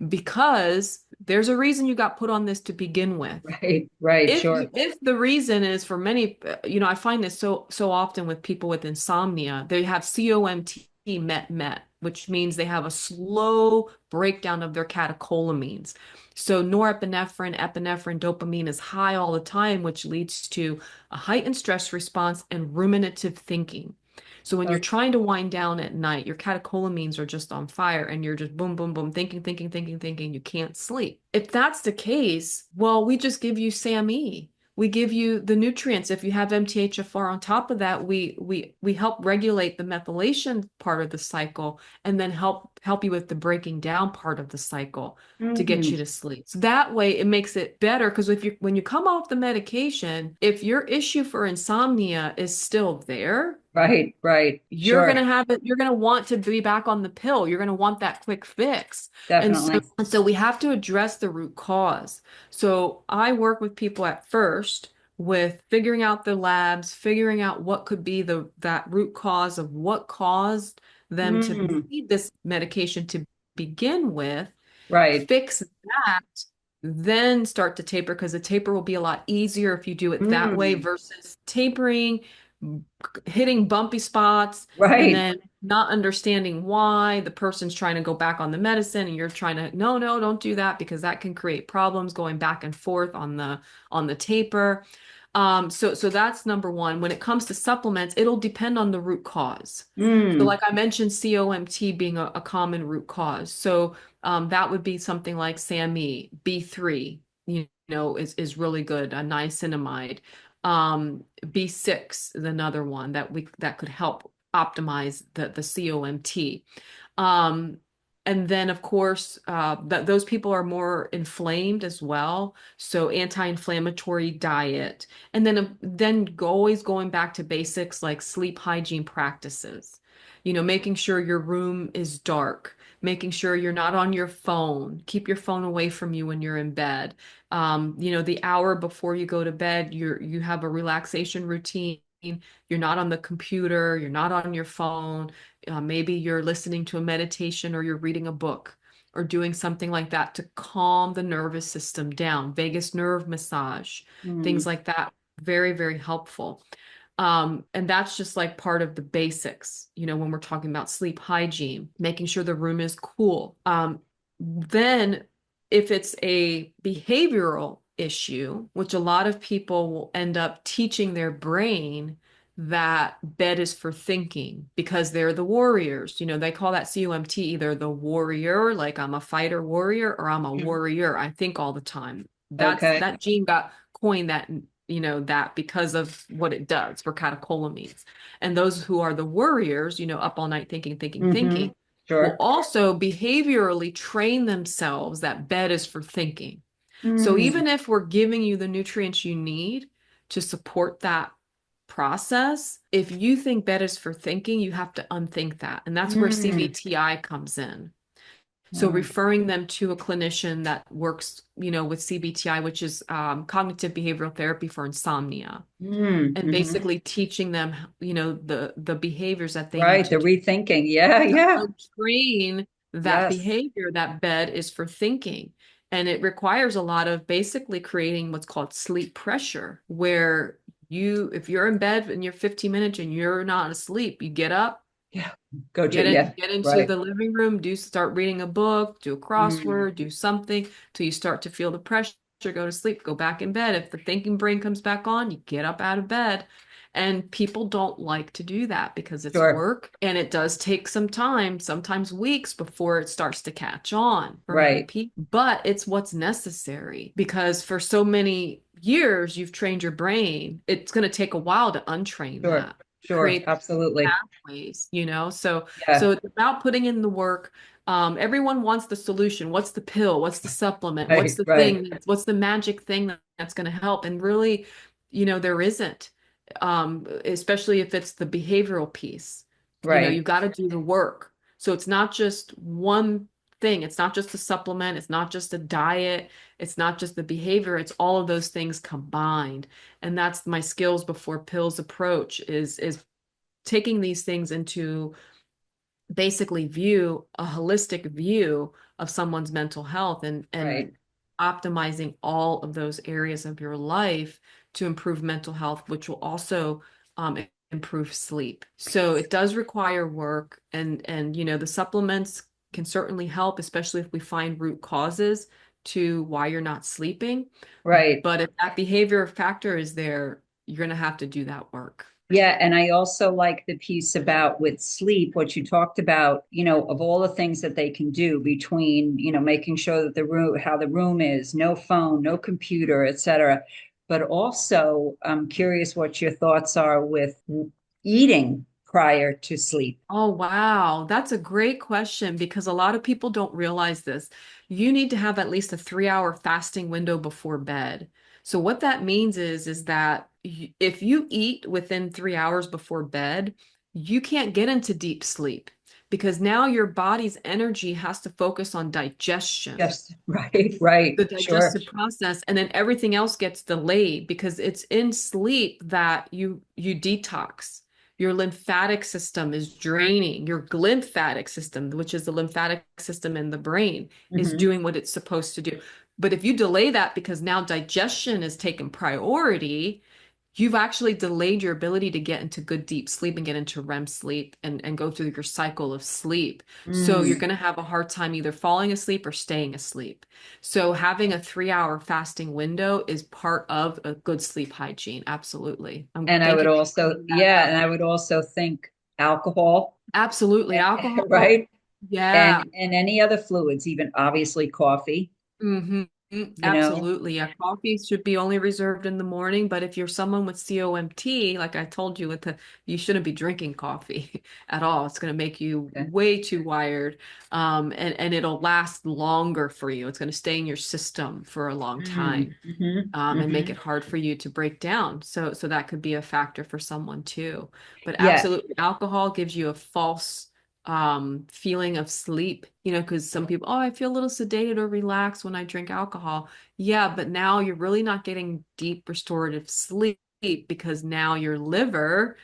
because there's a reason you got put on this to begin with. Right. Right. Sure. If the reason is for many, I find this so often with people with insomnia, they have COMT met, which means they have a slow breakdown of their catecholamines. So norepinephrine, epinephrine, dopamine is high all the time, which leads to a heightened stress response and ruminative thinking. So when you're Okay. trying to wind down at night, your catecholamines are just on fire and you're just boom, boom, boom, thinking, thinking, thinking, thinking, you can't sleep. If that's the case, well, we just give you SAMe. We give you the nutrients. If you have MTHFR on top of that, we help regulate the methylation part of the cycle and then help you with the breaking down part of the cycle to get Hmm. you to sleep. So that way it makes it better because if you when you come off the medication, if your issue for insomnia is still there, Right. Right. you're Sure. going to have it, you're going to want to be back on the pill. You're going to want that quick fix. And so, Definitely. and so we have to address the root cause. So I work with people at first with figuring out the labs, figuring out what could be that root cause of what caused them to Mm. need this medication to begin with, Right. fix that, then start to taper because the taper will be a lot easier if you do it that way Mm. versus tapering, hitting bumpy spots, and Right. then not understanding why the person's trying to go back on the medicine and you're trying to, no, no, don't do that because that can create problems going back and forth on the taper. So that's number one. When it comes to supplements, it'll depend on the root cause. So Mm. like I mentioned, COMT being a common root cause. So that would be something like SAMe, B3, is really good, a niacinamide. B6 is another one that could help optimize the COMT. Um, and then, of course, those people are more inflamed as well. So anti-inflammatory diet. And then always going back to basics like sleep hygiene practices. Making sure your room is dark, making sure you're not on your phone. Keep your phone away from you when you're in bed. The hour before you go to bed, you have a relaxation routine. You're not on the computer, you're not on your phone. Maybe you're listening to a meditation or you're reading a book or doing something like that to calm the nervous system down. Vagus nerve massage, things Mm. like that. Very, very helpful. And that's just like part of the basics, when we're talking about sleep hygiene, making sure the room is cool. Then, if it's a behavioral issue, which a lot of people will end up teaching their brain that bed is for thinking because they're the warriors. They call that COMT either the warrior, like I'm a fighter warrior, or I'm a Mhm. warrior. I think all the time. Okay. That gene got coined that because of what it does for catecholamines. And those who are the warriors, up all night thinking, thinking, Hmm. thinking, will Sure. also behaviorally train themselves that bed is for thinking. So Mm, even if we're giving you the nutrients you need to support that process, if you think bed is for thinking, you have to unthink that. And that's where mm, CBTI comes in. So mm, referring them to a clinician that works, with CBTI, which is cognitive behavioral therapy for insomnia, and mhm. basically teaching them, the behaviors that they need Right. to The do rethinking. Yeah. to Yeah. untrain that Yes. behavior. That bed is for thinking. And it requires a lot of basically creating what's called sleep pressure, where if you're in bed and you're 15 minutes and you're not asleep, you get up, Yeah. Go to, yeah. get into Right. the living room, start reading a book, do a Mm, crossword, do something till you start to feel the pressure, go to sleep, go back in bed. If the thinking brain comes back on, you get up out of bed. And people don't like to do that because it's sure. work and it does take some time, sometimes weeks before it starts to catch on for many Right. people. But it's what's necessary because for so many years you've trained your brain. It's going to take a while to untrain Sure. that, Sure. create Absolutely. pathways, so Yeah. it's about putting in the work. Everyone wants the solution. What's the pill? What's the supplement? What's Right. the Right. thing? What's the magic thing that's going to help? And really, there isn't. Especially if it's the behavioral piece. Right. You've got to do the work. So it's not just one thing. It's not just a supplement. It's not just a diet. It's not just the behavior. It's all of those things combined. And that's my skills before pills approach is taking these things into basically view a holistic view of someone's mental health and Right. optimizing all of those areas of your life to improve mental health, which will also improve sleep. So it does require work, and the supplements can certainly help, especially if we find root causes to why you're not sleeping. Right. But if that behavior factor is there, you're going to have to do that work. Yeah, and I also like the piece about with sleep, what you talked about, of all the things that they can do between, making sure that the room, how the room is, no phone, no computer, et cetera. But also, I'm curious what your thoughts are with eating prior to sleep. Oh, wow. That's a great question because a lot of people don't realize this. You need to have at least a 3-hour fasting window before bed. So what that means is that if you eat within 3 hours before bed, you can't get into deep sleep because now your body's energy has to focus on digestion, Yes, right, right, the sure. digestive process, and then everything else gets delayed because it's in sleep that you detox. Your lymphatic system is draining. Your glymphatic system, which is the lymphatic system in the brain, is Hmm. doing what it's supposed to do. But if you delay that because now digestion is taken priority, you've actually delayed your ability to get into good deep sleep and get into REM sleep and go through your cycle of sleep. So you're Mm. going to have a hard time either falling asleep or staying asleep. So having a 3-hour fasting window is part of a good sleep hygiene. Absolutely. And I Thank would you for also, bringing that yeah, up. and I would also think alcohol, Absolutely. Alcohol. right? Yeah. And any other fluids, even obviously coffee, Hmm. you know. Absolutely. Yeah, coffee should be only reserved in the morning, but if you're someone with COMT, like I told you, you shouldn't be drinking coffee at all. It's going to make you Okay. way too wired, and it'll last longer for you. It's going to stay in your system for a long Mm, time, and make hmm. it hard for you to break down. So that could be a factor for someone too. But Yeah, absolutely, alcohol gives you a false feeling of sleep, because some people, oh, I feel a little sedated or relaxed when I drink alcohol. Yeah, but now you're really not getting deep restorative sleep because now your liver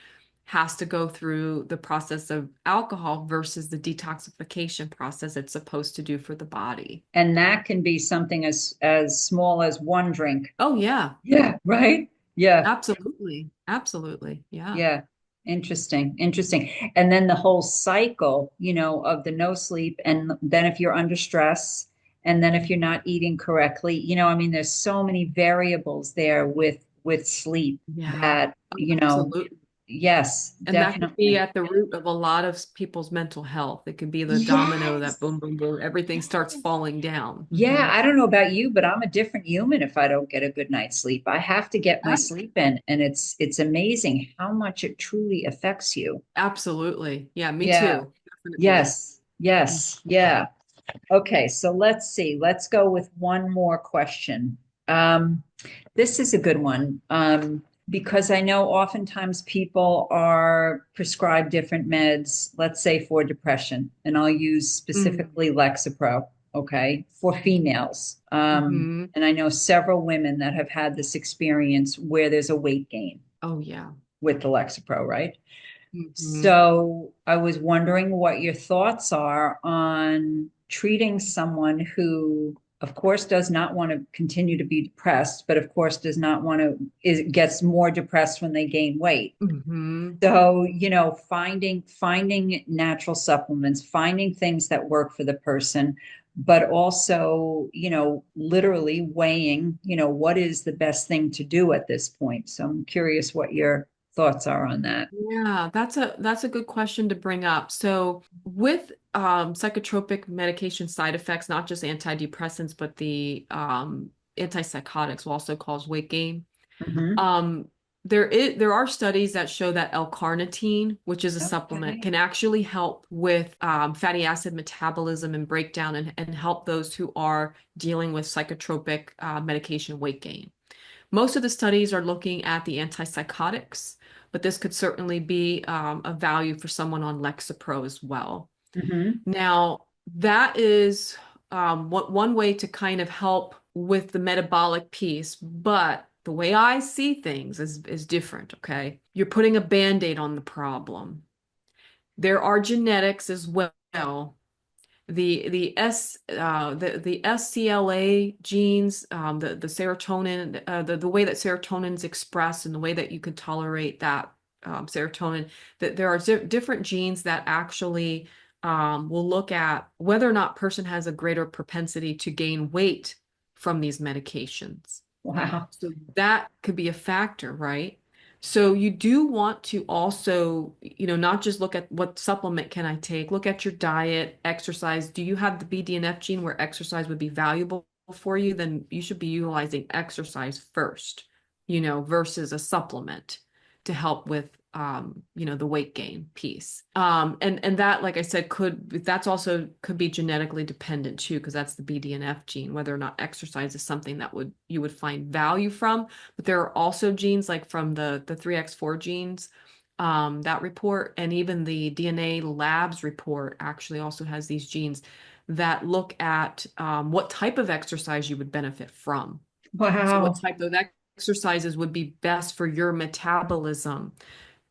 has to go through the process of alcohol versus the detoxification process it's supposed to do for the body. and that can be something as small as one drink. Oh, yeah. Yeah, right? Yeah. Absolutely. Absolutely. Yeah. Yeah. Interesting. Interesting. And then the whole cycle, of the no sleep. And then if you're under stress, and then if you're not eating correctly, I mean, there's so many variables there with sleep Yeah. that, Absolutely. Yes, And that could be definitely. at the root of a lot of people's mental health. It could be the domino that Yes. boom, boom, boom, everything starts falling down. Yeah, I don't know about you, but I'm a different human if I don't get a good night's sleep. I have to get my Ah, sleep in, and it's amazing how much it truly affects you. absolutely. Yeah, me Yeah. too. Definitely. Yes. Yes. Yeah. Okay, so let's see. Let's go with one more question. Um, this is a good one, because I know oftentimes people are prescribed different meds, let's say for depression, and I'll use Mm. specifically Lexapro, okay, for females. Hmm. And I know several women that have had this experience where there's a weight gain Oh, yeah. with the Lexapro, right? Hmm. So I was wondering what your thoughts are on treating someone who, of course, does not want to continue to be depressed, but of course does not want to, gets more depressed when they gain weight. Hmm. So, finding natural supplements, finding things that work for the person, but also, literally weighing, what is the best thing to do at this point. So I'm curious what your thoughts are on that. Yeah, that's a good question to bring up. So with psychotropic medication side effects, not just antidepressants, but the antipsychotics will also cause weight gain. Hmm. Um, there are studies that show that L-carnitine, which is a supplement, Okay. can actually help with fatty acid metabolism and breakdown and help those who are dealing with psychotropic medication weight gain. Most of the studies are looking at the antipsychotics, but this could certainly be a value for someone on Lexapro as well. Hmm. Now, that is one way to kind of help with the metabolic piece, but the way I see things is different, okay? You're putting a Band-Aid on the problem. There are genetics as well. The SCLA genes, the serotonin, the way that serotonin is expressed and the way that you can tolerate that serotonin, that there are different genes that actually will look at whether or not person has a greater propensity to gain weight from these medications. Wow. So that could be a factor, right? So you do want to also, not just look at what supplement can I take, look at your diet, exercise. Do you have the BDNF gene where exercise would be valuable for you? Then you should be utilizing exercise first, versus a supplement to help with the weight gain piece. And that, like I said, that's also could be genetically dependent too, because that's the BDNF gene, whether or not exercise is something that you would find value from. But there are also genes like from the 3X4 genes, that report, and even the DNA labs report actually also has these genes that look at what type of exercise you would benefit from. So what Wow. type of exercises would be best for your metabolism?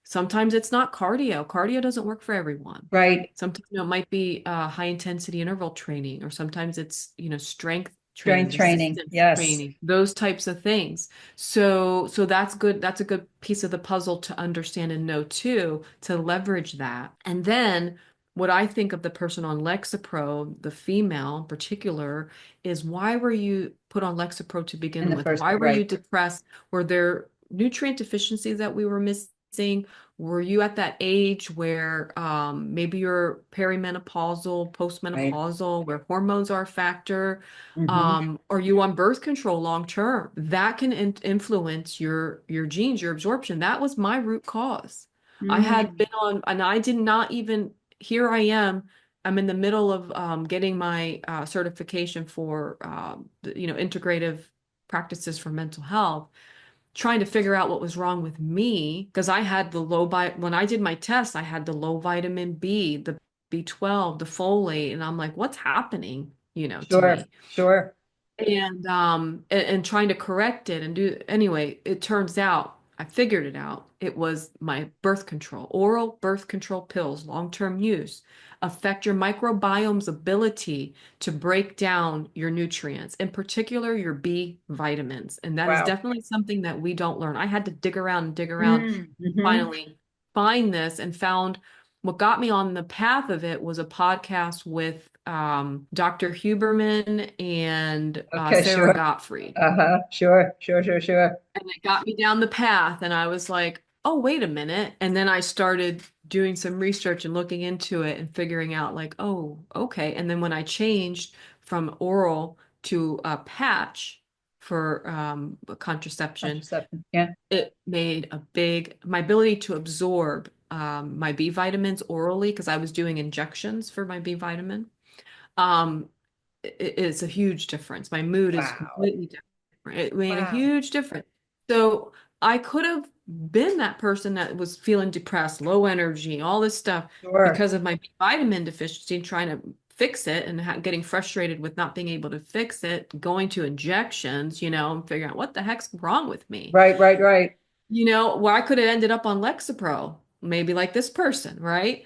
Sometimes it's not cardio. Cardio doesn't work for everyone. Right. Sometimes it might be high intensity interval training, or sometimes it's, strength training, Strength training. resistance Yes. training, those types of things. So that's good. That's a good piece of the puzzle to understand and know too, to leverage that. And then what I think of the person on Lexapro, the female in particular, is why were you put on Lexapro to In begin the with? first, Why were you right. depressed? Were there nutrient deficiencies that we were missing? Were you at that age where maybe you're perimenopausal, Right. postmenopausal, where hormones are a factor? Hmm. Are you on birth control long term? That can influence your genes, your absorption. That was my root cause. I had Mm. been on, and I did not even, here I am. I'm in the middle of getting my certification for, integrative practices for mental health, trying to figure out what was wrong with me because I had the when I did my test, I had the low vitamin B, the B12, the folate, and I'm like, what's happening, to Sure. me? Sure. And trying to correct it and do anyway, it turns out I figured it out. It was my birth control, oral birth control pills, long-term use affect your microbiome's ability to break down your nutrients, in particular your B vitamins. And that is Wow. definitely something that we don't learn. I had to dig around and dig around, Mm-hmm. finally find this, and found what got me on the path of it was a podcast with Dr. Huberman and Okay. Sarah Sure. Gottfried. Uh-huh. Sure. Sure. Sure. Sure. And it got me down the path, and I was like, oh, wait a minute. And then I started doing some research and looking into it and figuring out like, oh, okay. And then when I changed from oral to a patch for contraception, Contraception. Yeah. it made my ability to absorb my B vitamins orally, because I was doing injections for my B vitamin. Um, it's a huge difference. My mood is Wow. completely different. It made a Wow. huge difference. So I could have been that person that was feeling depressed, low energy, all this stuff Sure. because of my vitamin deficiency, trying to fix it and getting frustrated with not being able to fix it, going to injections, and figuring out what the heck's wrong with me. Right, right, right. Where I could have ended up on Lexapro, maybe like this person, right?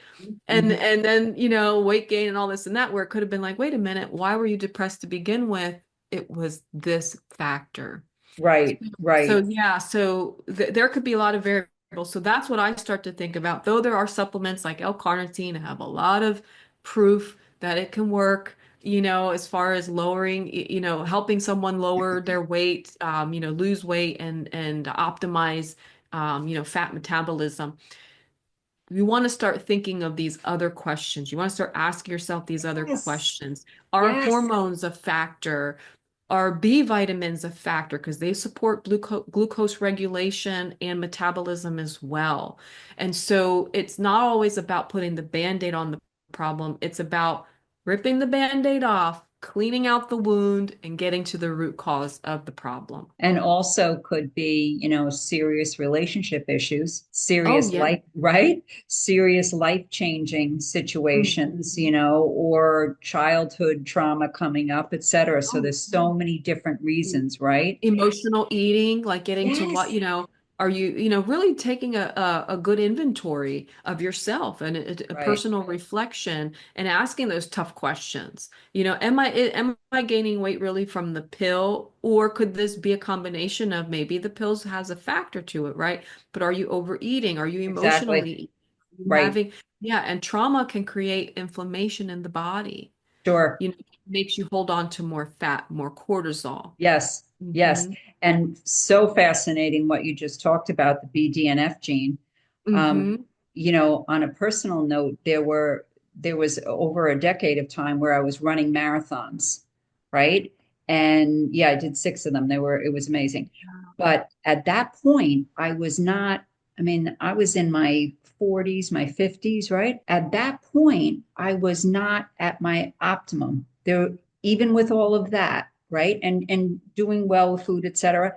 And Mhm. and then, weight gain and all this and that, where it could have been like, wait a minute, why were you depressed to begin with? It was this factor. Right, So right. yeah, so there could be a lot of variables. So that's what I start to think about. Though there are supplements like L-carnitine have a lot of proof that it can work, as far as lowering, helping someone lower their weight, lose weight and optimize, fat metabolism. You want to start thinking of these other questions. You want to start asking yourself these other Yes. questions. Are Yes. hormones a factor? Are B vitamins a factor? Because they support glucose regulation and metabolism as well. And so it's not always about putting the band-aid on the problem. It's about ripping the band-aid off, cleaning out the wound, and getting to the root cause of the problem. And also could be, serious relationship issues, Oh, serious yeah. life, right? Serious life-changing situations, Mhm. or childhood trauma coming up, et cetera. So Oh, there's so many different reasons, right? emotional eating, like getting to what, Yes. are you, really taking a good inventory of yourself and a Right. personal reflection and asking those tough questions. Am I gaining weight really from the pill, or could this be a combination of maybe the pills has a factor to it, right? But are you overeating? Are you Exactly. emotionally Right. having, yeah, and trauma can create inflammation in the body. Sure. It makes you hold on to more fat, more cortisol. Yes. Yes. Hmm. And so fascinating what you just talked about, the BDNF gene. Um, Hmm. on a personal note, there was over a decade of time where I was running marathons, right? And yeah, I did six of them. It was amazing. But at that point, I was not, I mean, I was in my 40s, my 50s, right? At that point, I was not at my optimum. Even with all of that, right? And doing well with food, et cetera.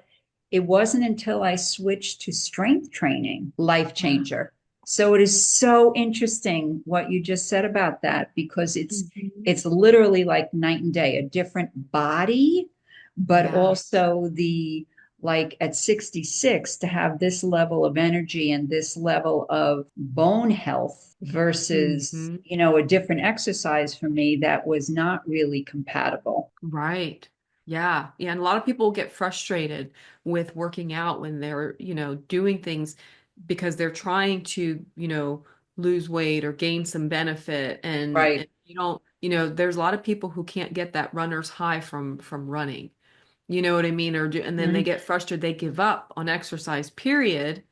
It wasn't until I switched to strength training, life Wow. changer. So it is so interesting what you just said about that because it's Mhm. it's literally like night and day, a different body, but Yeah. also the like at 66 to have this level of energy and this level of bone health versus, Hmm. a different exercise for me that was not really compatible. Right. Yeah. Yeah. And a lot of people get frustrated with working out when they're, doing things because they're trying to, lose weight or gain some benefit. And Right. you don't, there's a lot of people who can't get that runner's high from running. You know what I mean? And then they Mhm. get frustrated, they give up on exercise, period,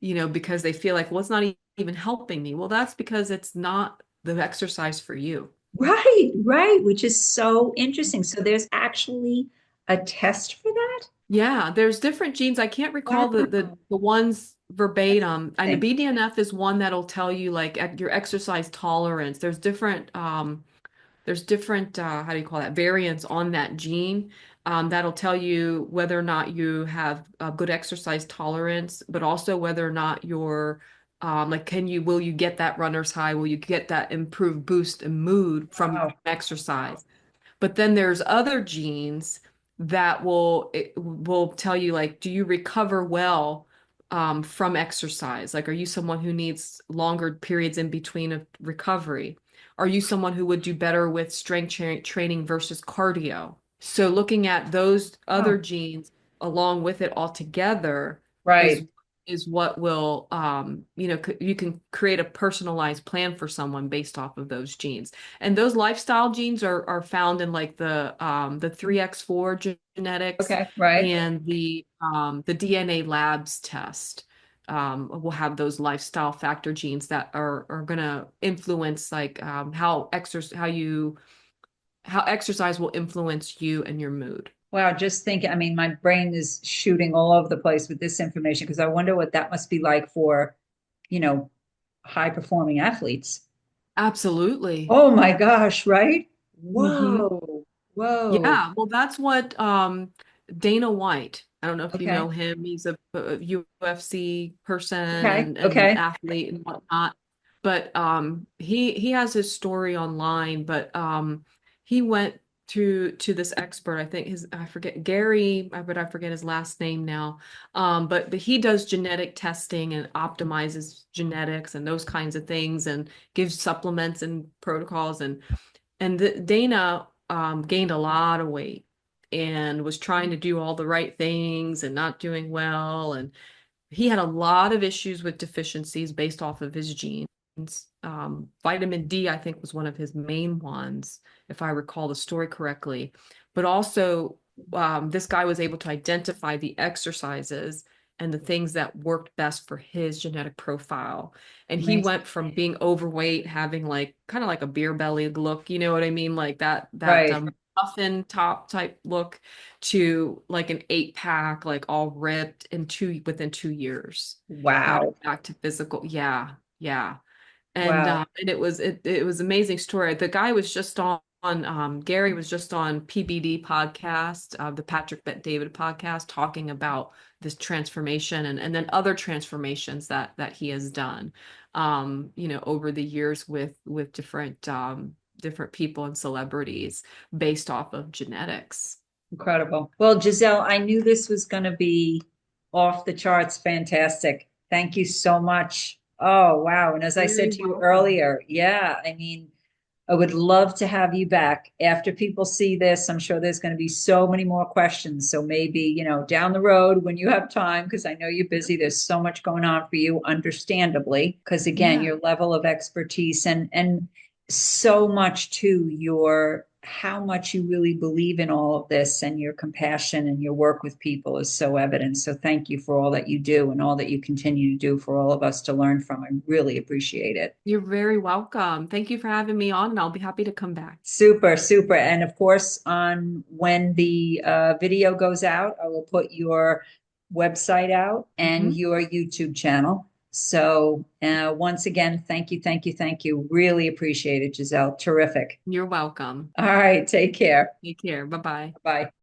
because they feel like, well, it's not even helping me. Well, that's because it's not the exercise for you. Right, right, which is so interesting. So there's actually a test for that? Yeah, there's different genes. I can't recall the Wow, the ones that's verbatim. And the interesting. BDNF is one that'll tell you like your exercise tolerance. There's different how do you call that, variants on that gene, that'll tell you whether or not you have a good exercise tolerance, but also whether or not you're like, will you get that runner's high? Will you get that improved boost in mood from Wow. exercise? But then there's other genes that will tell you like, do you recover well from exercise? Like, are you someone who needs longer periods in between of recovery? Are you someone who would do better with training versus cardio? So looking at those other Oh, genes along with it all together is right. is what will you can create a personalized plan for someone based off of those genes. And those lifestyle genes are found in like the 3x4 genetics Okay, right. and the DNA labs test. will have those lifestyle factor genes that are going to influence like how exercise will influence you and your mood. Wow, just thinking, I mean, my brain is shooting all over the place with this information because I wonder what that must be like for, you know, high performing athletes. Absolutely. Oh my gosh, right? Hmm. Whoa, whoa. Yeah, well, that's what Dana White. I don't know if you know Okay, him. He's a UFC person okay, and okay. athlete and whatnot. But he has his story online. But he went to this expert. I think his I forget Gary, but I forget his last name now. But he does genetic testing and optimizes genetics and those kinds of things and gives supplements and protocols and Dana gained a lot of weight and was trying to do all the right things and not doing well. And he had a lot of issues with deficiencies based off of his genes. Vitamin D, I think, was one of his main ones, if I recall the story correctly. But also, this guy was able to identify the exercises and the things that worked best for his genetic profile. And he Amazing. went from being overweight, having like kind of like a beer belly look, you know what I mean? Like that Right. muffin top type look to like an 8 pack, like all ripped within 2 years. Got Wow. it back to physical. Yeah, yeah. Wow. And it was amazing story. The guy was just on Gary was just on PBD podcast, the Patrick Bet David podcast, talking about this transformation and then other transformations that he has done, over the years with different people and celebrities based off of genetics. Incredible. Well, Giselle, I knew this was going to be off the charts fantastic. Thank you so much. Oh, wow. And as I said Very to you welcome. earlier, yeah, I mean, I would love to have you back after people see this. I'm sure there's going to be so many more questions. So maybe, down the road when you have time, because I know you're busy, there's so much going on for you, understandably, because again, Yeah. your level of expertise and so much to your how much you really believe in all of this and your compassion and your work with people is so evident. So thank you for all that you do and all that you continue to do for all of us to learn from. I really appreciate it. You're very welcome. Thank you for having me on, and I'll be happy to come back. Super, super. And of course, on when the video goes out, I will put your website out and Mhm. your YouTube channel. So, once again, thank you, thank you, thank you. Really appreciate it, Giselle. Terrific. You're welcome. All right, take care. Take care. Bye bye. Bye.